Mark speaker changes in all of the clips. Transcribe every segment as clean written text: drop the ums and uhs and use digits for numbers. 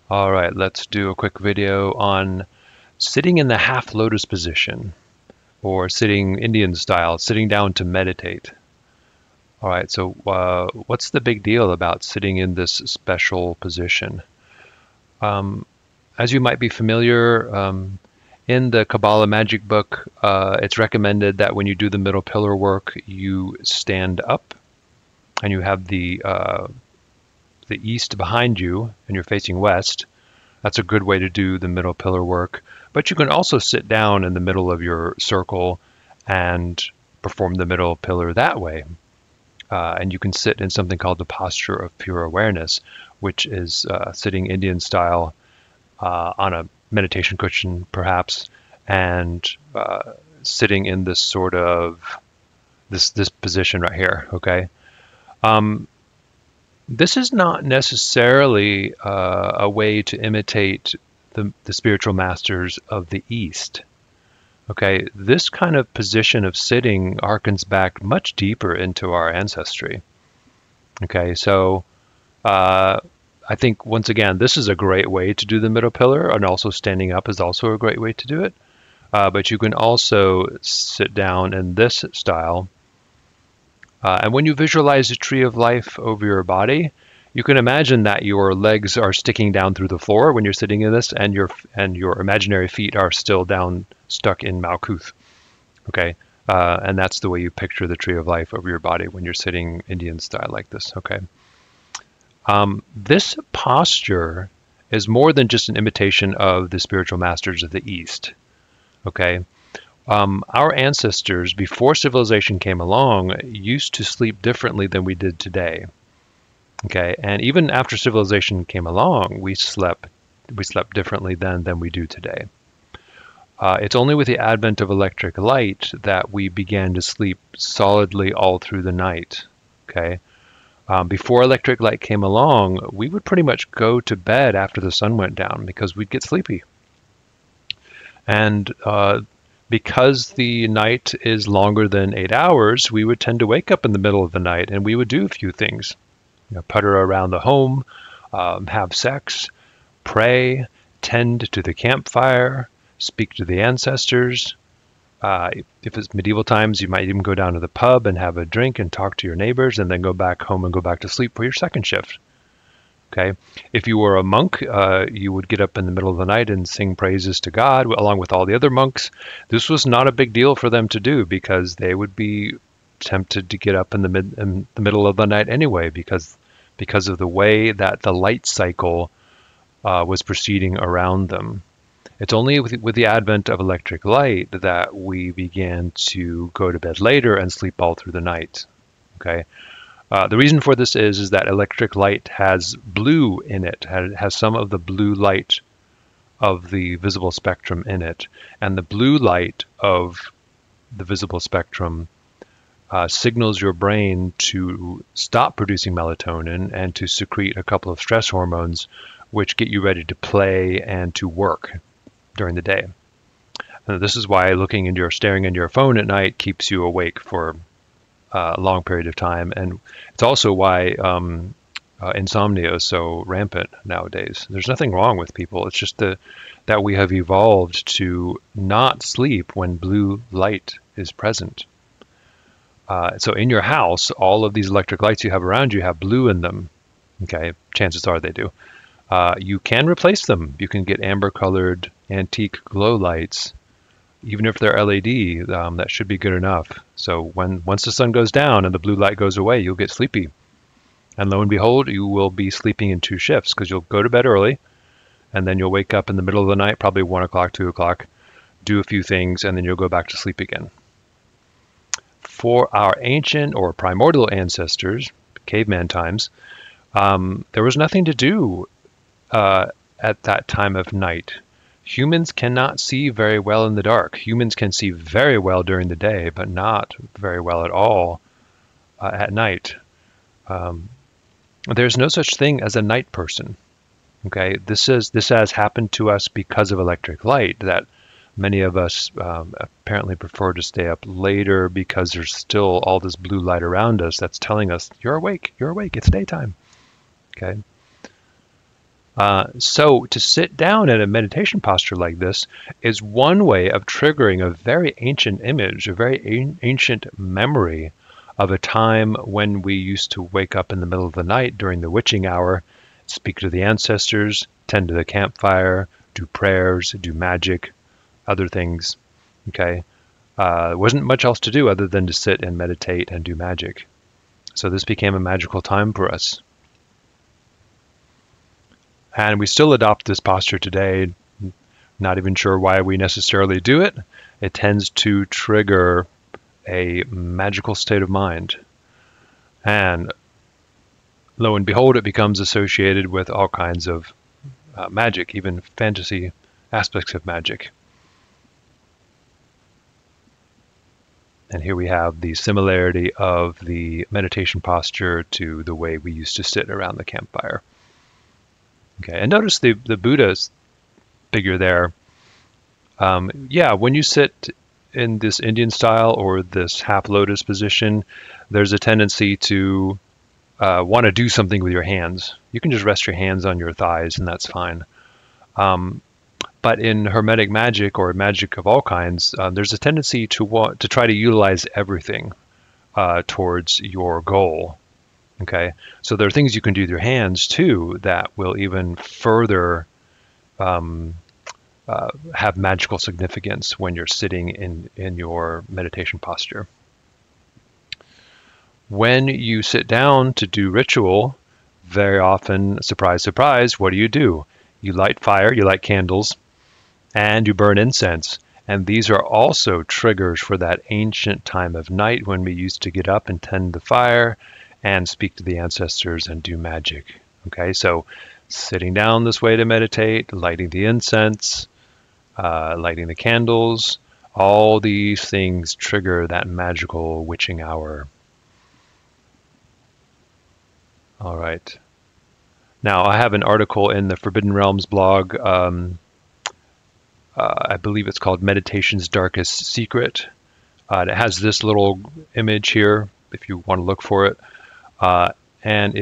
Speaker 1: All right, let's do a quick video on sitting in the half-lotus position, or sitting Indian style, sitting down to meditate. All right, so what's the big deal about sitting in this special position? As you might be familiar, in the Kabbalah magic book, it's recommended that when you do the middle pillar work, you stand up and you have the east behind you and you're facing west. That's a good way to do the middle pillar work. But you can also sit down in the middle of your circle and perform the middle pillar that way. And you can sit in something called the posture of pure awareness, which is sitting Indian style on a meditation cushion, perhaps, and sitting in this sort of this position right here. Okay. This is not necessarily a way to imitate the spiritual masters of the East. Okay, this kind of position of sitting harkens back much deeper into our ancestry. Okay, so I think once again, this is a great way to do the middle pillar, and also standing up is also a great way to do it. But you can also sit down in this style. And when you visualize the tree of life over your body, you can imagine that your legs are sticking down through the floor when you're sitting in this, and your imaginary feet are still down, stuck in Malkuth. Okay, and that's the way you picture the tree of life over your body when you're sitting Indian style like this. Okay, this posture is more than just an imitation of the spiritual masters of the East. Okay. Our ancestors, before civilization came along, used to sleep differently than we did today. Okay, and even after civilization came along, we slept differently then than we do today. It's only with the advent of electric light that we began to sleep solidly all through the night. Okay, before electric light came along, we would pretty much go to bed after the sun went down because we'd get sleepy. And because the night is longer than 8 hours, we would tend to wake up in the middle of the night and we would do a few things. Putter around the home, have sex, pray, tend to the campfire, speak to the ancestors. If it's medieval times, you might even go down to the pub and have a drink and talk to your neighbors and then go back home and go back to sleep for your second shift. Okay. If you were a monk, you would get up in the middle of the night and sing praises to God along with all the other monks. This was not a big deal for them to do because they would be tempted to get up in the middle of the night anyway because of the way that the light cycle was proceeding around them. It's only with the advent of electric light that we began to go to bed later and sleep all through the night. Okay. The reason for this is that electric light has blue in it, has some of the blue light of the visible spectrum in it. And the blue light of the visible spectrum signals your brain to stop producing melatonin and to secrete a couple of stress hormones, which get you ready to play and to work during the day. And this is why staring into your phone at night keeps you awake for a long period of time, and it's also why insomnia is so rampant nowadays. There's nothing wrong with people. It's just that we have evolved to not sleep when blue light is present. So in your house, all of these electric lights you have around you have blue in them. Okay, chances are they do. You can replace them. You can get amber-colored antique glow lights. Even if they're LED, that should be good enough. So once the sun goes down and the blue light goes away, you'll get sleepy. And lo and behold, you will be sleeping in 2 shifts because you'll go to bed early, and then you'll wake up in the middle of the night, probably 1 o'clock, 2 o'clock, do a few things, and then you'll go back to sleep again. For our ancient or primordial ancestors, caveman times, there was nothing to do at that time of night. Humans cannot see very well in the dark. Humans can see very well during the day, but not very well at all at night. There's no such thing as a night person. Okay, this has happened to us because of electric light, that many of us apparently prefer to stay up later because there's still all this blue light around us that's telling us, you're awake, it's daytime. Okay. So to sit down in a meditation posture like this is one way of triggering a very ancient image, a very ancient memory of a time when we used to wake up in the middle of the night during the witching hour, speak to the ancestors, tend to the campfire, do prayers, do magic, other things. Okay, there wasn't much else to do other than to sit and meditate and do magic. So this became a magical time for us. And we still adopt this posture today, not even sure why we necessarily do it. It tends to trigger a magical state of mind. And lo and behold, it becomes associated with all kinds of magic, even fantasy aspects of magic. And here we have the similarity of the meditation posture to the way we used to sit around the campfire. Okay, and notice the Buddha's figure there. Yeah, when you sit in this Indian style or this half-lotus position, there's a tendency to want to do something with your hands. You can just rest your hands on your thighs and that's fine. But in Hermetic magic or magic of all kinds, there's a tendency to want to try to utilize everything towards your goal. Okay, so there are things you can do with your hands too that will even further have magical significance when you're sitting in your meditation posture. When you sit down to do ritual, very often, surprise, surprise, what do? You light fire, you light candles, and you burn incense. And these are also triggers for that ancient time of night when we used to get up and tend the fire and speak to the ancestors and do magic. Okay, so sitting down this way to meditate, lighting the incense, lighting the candles, all these things trigger that magical witching hour. All right. Now, I have an article in the Forbidden Realms blog. I believe it's called Meditation's Darkest Secret. It has this little image here, if you want to look for it. And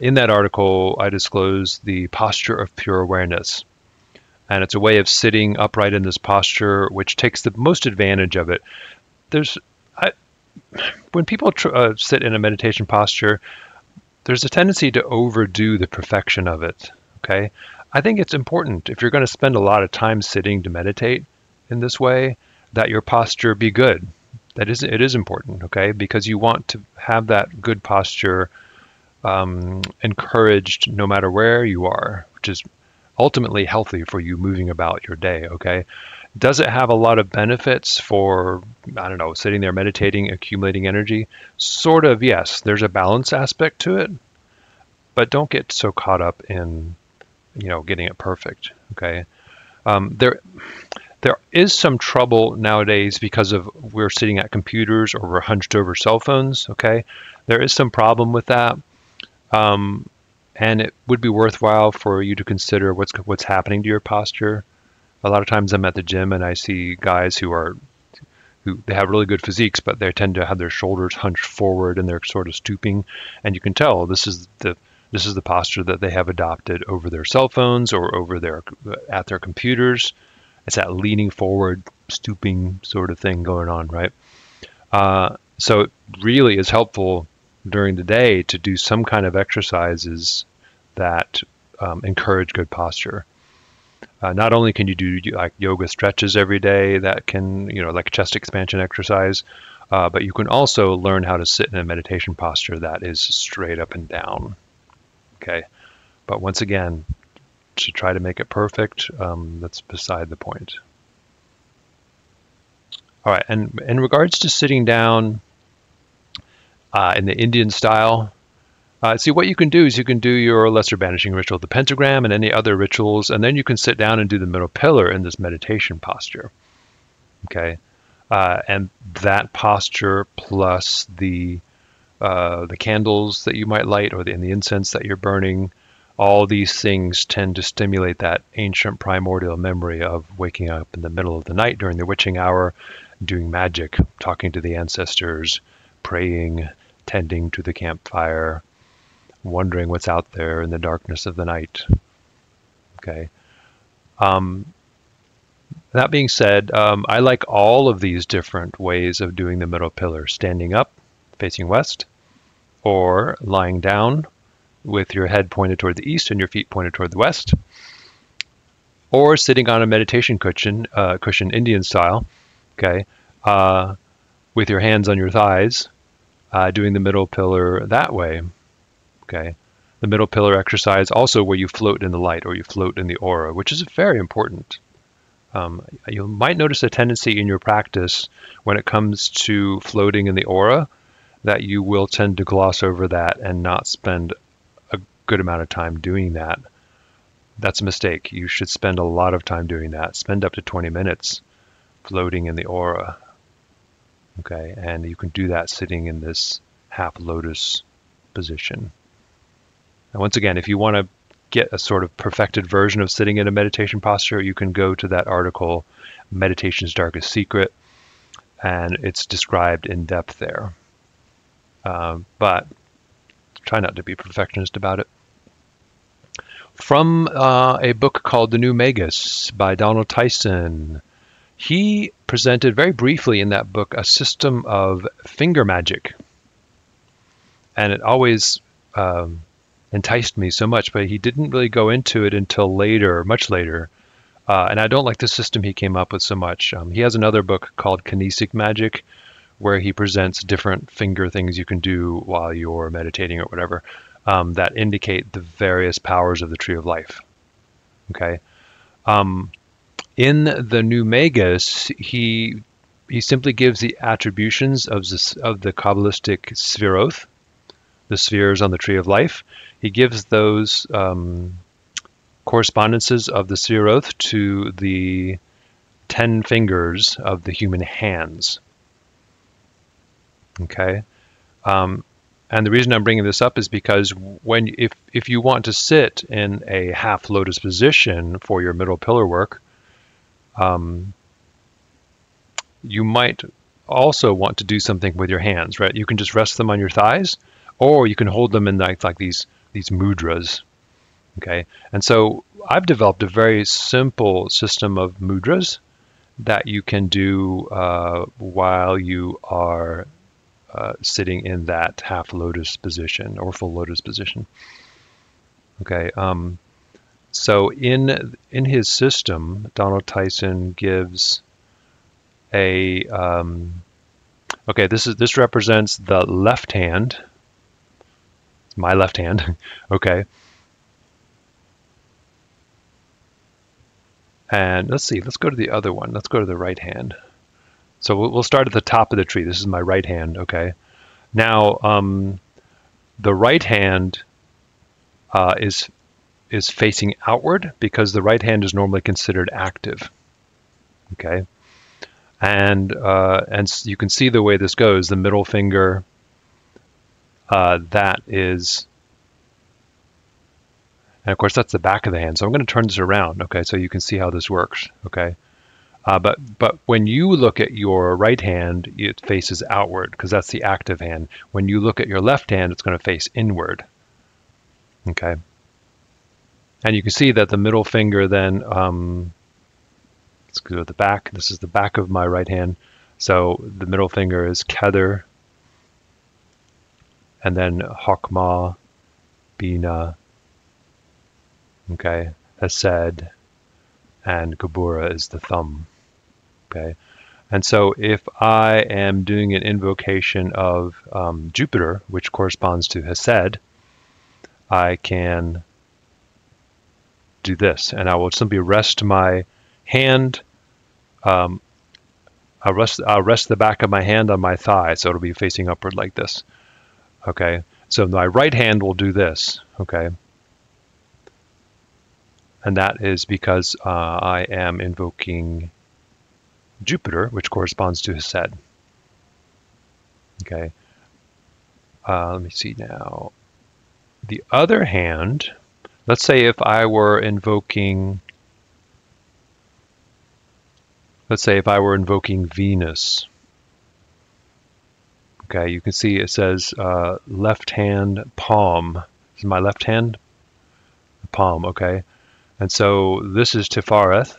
Speaker 1: in that article, I disclose the posture of pure awareness. And it's a way of sitting upright in this posture, which takes the most advantage of it. When people sit in a meditation posture, there's a tendency to overdo the perfection of it. Okay, I think it's important, if you're going to spend a lot of time sitting to meditate in this way, that your posture be good. It is important, okay, because you want to have that good posture encouraged no matter where you are, which is ultimately healthy for you moving about your day, okay? Does it have a lot of benefits for, I don't know, sitting there meditating, accumulating energy? Sort of, yes. There's a balance aspect to it, but don't get so caught up in, getting it perfect, okay? There is some trouble nowadays because we're sitting at computers or we're hunched over cell phones, okay? There is some problem with that. And it would be worthwhile for you to consider what's happening to your posture. A lot of times I'm at the gym and I see guys who they have really good physiques, but they tend to have their shoulders hunched forward and they're sort of stooping, and you can tell this is the posture that they have adopted over their cell phones or at their computers. It's that leaning forward, stooping sort of thing going on, right? So it really is helpful during the day to do some kind of exercises that encourage good posture. Not only can you do like yoga stretches every day that can, like a chest expansion exercise, but you can also learn how to sit in a meditation posture that is straight up and down. Okay, but once again, to try to make it perfect, that's beside the point. All right, and in regards to sitting down in the Indian style, see, what you can do is you can do your lesser banishing ritual, the pentagram, and any other rituals, and then you can sit down and do the middle pillar in this meditation posture. Okay, and that posture plus the candles that you might light and the incense that you're burning, all these things tend to stimulate that ancient primordial memory of waking up in the middle of the night during the witching hour, doing magic, talking to the ancestors, praying, tending to the campfire, wondering what's out there in the darkness of the night. Okay. That being said, I like all of these different ways of doing the middle pillar: standing up, facing west, or lying down with your head pointed toward the east and your feet pointed toward the west, or sitting on a meditation cushion, Indian style, okay, with your hands on your thighs, doing the middle pillar that way, okay. The middle pillar exercise also where you float in the light or you float in the aura, which is very important. You might notice a tendency in your practice when it comes to floating in the aura that you will tend to gloss over that and not spend a good amount of time doing that. That's a mistake. You should spend a lot of time doing that. Spend up to 20 minutes floating in the aura. Okay, and you can do that sitting in this half-lotus position. And once again, if you want to get a sort of perfected version of sitting in a meditation posture, you can go to that article, Meditation's Darkest Secret, and it's described in depth there. But try not to be perfectionist about it. From a book called The New Magus by Donald Tyson, he presented very briefly in that book a system of finger magic. And it always enticed me so much, but he didn't really go into it until later, much later. And I don't like the system he came up with so much. He has another book called Kinesic Magic, where he presents different finger things you can do while you're meditating or whatever, that indicate the various powers of the Tree of Life. Okay. In the New Magus, he simply gives the attributions of the Kabbalistic Sfiroth, the spheres on the Tree of Life. He gives those correspondences of the Sfiroth to the 10 fingers of the human hands. Okay. And the reason I'm bringing this up is because if you want to sit in a half-lotus position for your middle pillar work, you might also want to do something with your hands, right? You can just rest them on your thighs, or you can hold them in like these mudras, okay? And so I've developed a very simple system of mudras that you can do while you are sitting in that half-lotus position or full-lotus position. Okay, so in his system, Donald Tyson gives a okay. This represents the left hand. It's my left hand. Okay, and let's see. Let's go to the other one. Let's go to the right hand. So we'll start at the top of the tree. This is my right hand. Okay, now the right hand is facing outward because the right hand is normally considered active. Okay, and you can see the way this goes. The middle finger, that is, and of course that's the back of the hand. So I'm going to turn this around. Okay, so you can see how this works. Okay, but when you look at your right hand, it faces outward because that's the active hand. When you look at your left hand, it's going to face inward. Okay. And you can see that the middle finger then, let's go to the back. This is the back of my right hand. So the middle finger is Kether, and then Chokmah, Bina, okay, Hesed, and Geburah is the thumb, okay. And so if I am doing an invocation of Jupiter, which corresponds to Hesed, I can do this, and I will simply rest my hand. I'll rest the back of my hand on my thigh, so it'll be facing upward like this. Okay, so my right hand will do this. Okay, and that is because I am invoking Jupiter, which corresponds to Hesed. Okay, let me see now. The other hand. Let's say if I were invoking, Venus. Okay, you can see it says left hand palm. This is my left hand palm, okay? And so this is Tifareth.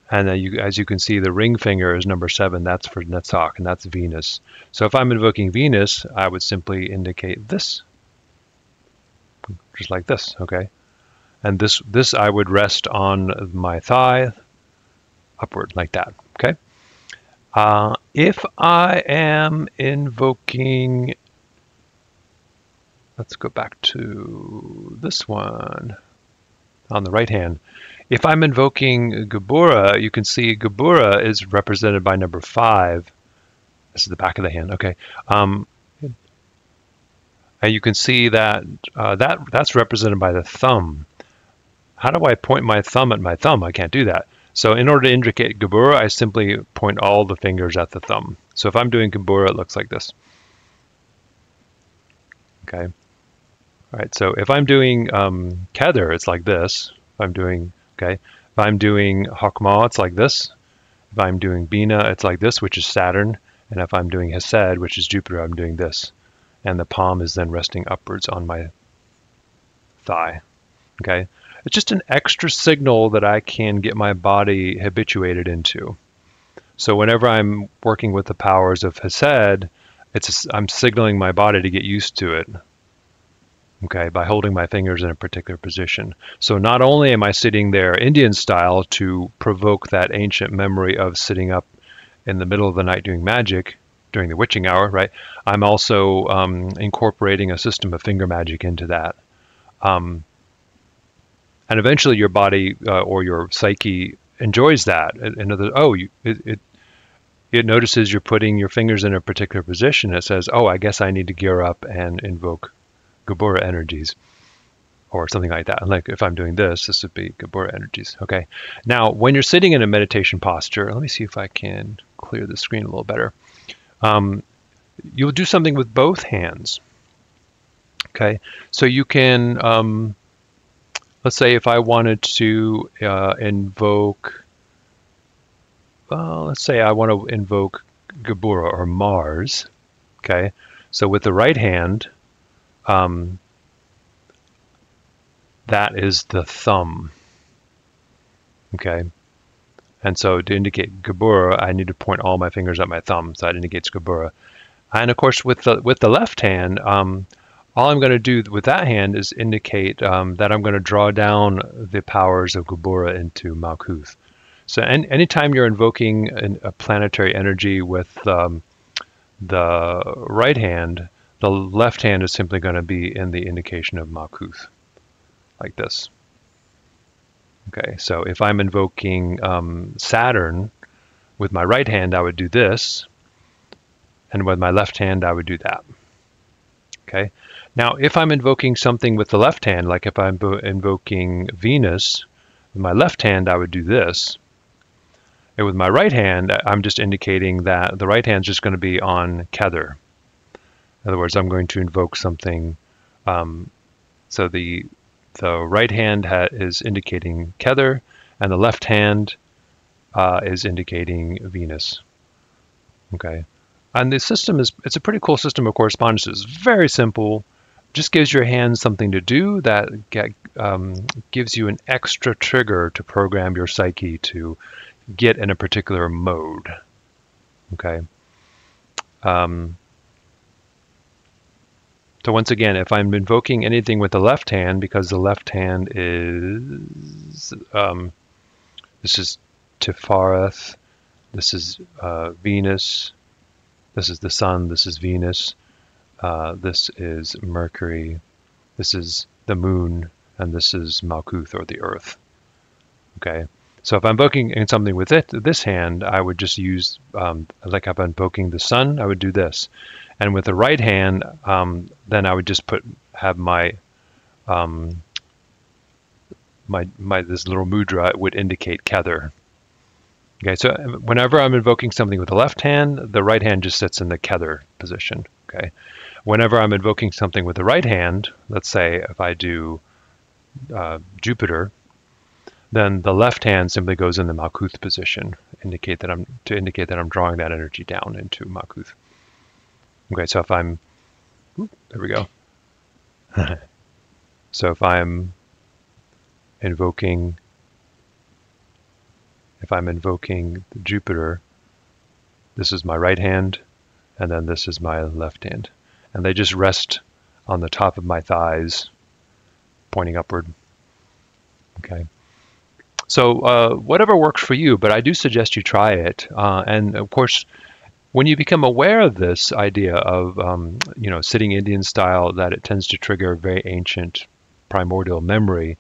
Speaker 1: And then as you can see, the ring finger is number 7. That's for Netzach, and that's Venus. So if I'm invoking Venus, I would simply indicate this, just like this, okay? And this I would rest on my thigh, upward, like that, okay? If I am invoking, let's go back to this one on the right hand. If I'm invoking Geburah, you can see Geburah is represented by number 5. This is the back of the hand, okay. And you can see that that's represented by the thumb. How do I point my thumb at my thumb? I can't do that. So in order to indicate Geburah, I simply point all the fingers at the thumb. So if I'm doing Geburah, it looks like this. Okay. All right, so if I'm doing Kether, it's like this. If I'm doing, okay. If I'm doing Chokmah, it's like this. If I'm doing Bina, it's like this, which is Saturn. And if I'm doing Hesed, which is Jupiter, I'm doing this. And the palm is then resting upwards on my thigh. Okay. It's just an extra signal that I can get my body habituated into. So whenever I'm working with the powers of Hesed, I'm signaling my body to get used to it, okay, by holding my fingers in a particular position. So not only am I sitting there Indian style to provoke that ancient memory of sitting up in the middle of the night doing magic during the witching hour, right? I'm also incorporating a system of finger magic into that. And eventually your body or your psyche enjoys that. It notices you're putting your fingers in a particular position. It says, oh, I guess I need to gear up and invoke Geburah energies or something like that. Like if I'm doing this would be Geburah energies. Okay. Now, when you're sitting in a meditation posture, let me see if I can clear the screen a little better. You'll do something with both hands. Okay. So you can... let's say if I wanted to invoke, let's say I want to invoke Geburah or Mars, okay? So with the right hand, that is the thumb, okay? And so to indicate Geburah, I need to point all my fingers at my thumb, so that indicates Geburah. And of course, with the left hand, all I'm going to do with that hand is indicate that I'm going to draw down the powers of Geburah into Malkuth. So anytime you're invoking a planetary energy with the right hand, the left hand is simply going to be in the indication of Malkuth, like this. Okay, so if I'm invoking Saturn, with my right hand I would do this, and with my left hand I would do that. Okay. Now, if I'm invoking something with the left hand, like if I'm invoking Venus, with my left hand, I would do this. And with my right hand, I'm just indicating that the right hand is just going to be on Kether. In other words, I'm going to invoke something. So the right hand is indicating Kether, and the left hand is indicating Venus. Okay. And the system it's a pretty cool system of correspondences. Very simple. Just gives your hands something to do that gives you an extra trigger to program your psyche to get in a particular mode. Okay. So once again, if I'm invoking anything with the left hand, because the left hand is this is Tifareth, this is Venus, this is the Sun, this is Venus. This is Mercury, this is the Moon, and this is Malkuth, or the Earth. Okay, so if I'm invoking in something with this hand, I would just use, like if I'm invoking the Sun, I would do this. And with the right hand, then I would just have my this little mudra would indicate Kether. Okay, so whenever I'm invoking something with the left hand, the right hand just sits in the Kether position. Okay. Whenever I'm invoking something with the right hand, let's say if I do Jupiter, then the left hand simply goes in the Malkuth position, to indicate that I'm drawing that energy down into Malkuth. Okay, so if I'm, there we go. So if I'm invoking, if I'm invoking Jupiter, this is my right hand, and then this is my left hand. And they just rest on the top of my thighs, pointing upward. Okay. So whatever works for you, but I do suggest you try it. And of course, when you become aware of this idea of sitting Indian style, that it tends to trigger a very ancient primordial memory,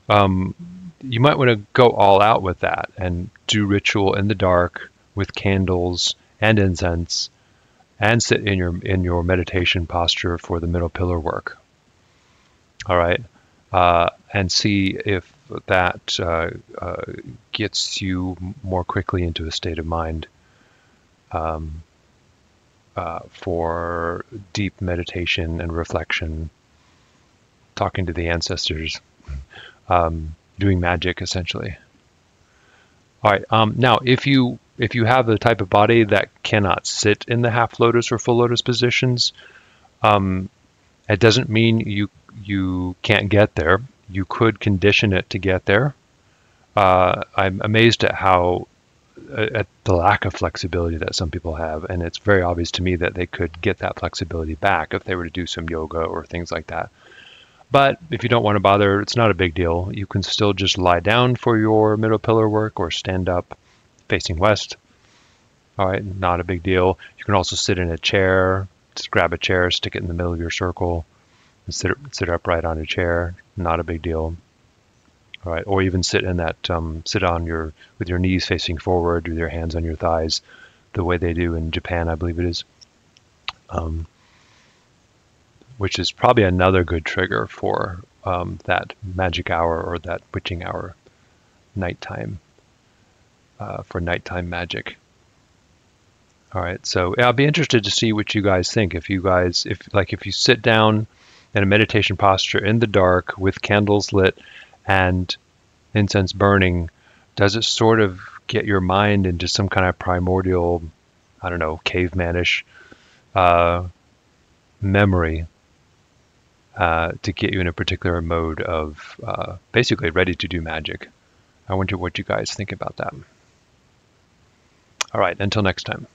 Speaker 1: you might want to go all out with that and do ritual in the dark with candles and incense, and sit in your meditation posture for the middle pillar work. All right, and see if that gets you more quickly into a state of mind for deep meditation and reflection, talking to the ancestors, doing magic essentially. All right. Now, if you have the type of body that cannot sit in the half lotus or full lotus positions, it doesn't mean you can't get there. You could condition it to get there. I'm amazed at at the lack of flexibility that some people have, and it's very obvious to me that they could get that flexibility back if they were to do some yoga or things like that. But if you don't want to bother, it's not a big deal. You can still just lie down for your middle pillar work or stand up facing west. All right, not a big deal. You can also sit in a chair. Just grab a chair, stick it in the middle of your circle, and sit upright on a chair. Not a big deal. All right, or even sit in that sit on with your knees facing forward, with your hands on your thighs, the way they do in Japan, I believe it is. Which is probably another good trigger for that magic hour or that witching hour, nighttime, for nighttime magic. All right, so yeah, I'll be interested to see what you guys think. If you sit down in a meditation posture in the dark with candles lit and incense burning, does it sort of get your mind into some kind of primordial, I don't know, cavemanish memory to get you in a particular mode of basically ready to do magic? I wonder what you guys think about that. All right, until next time.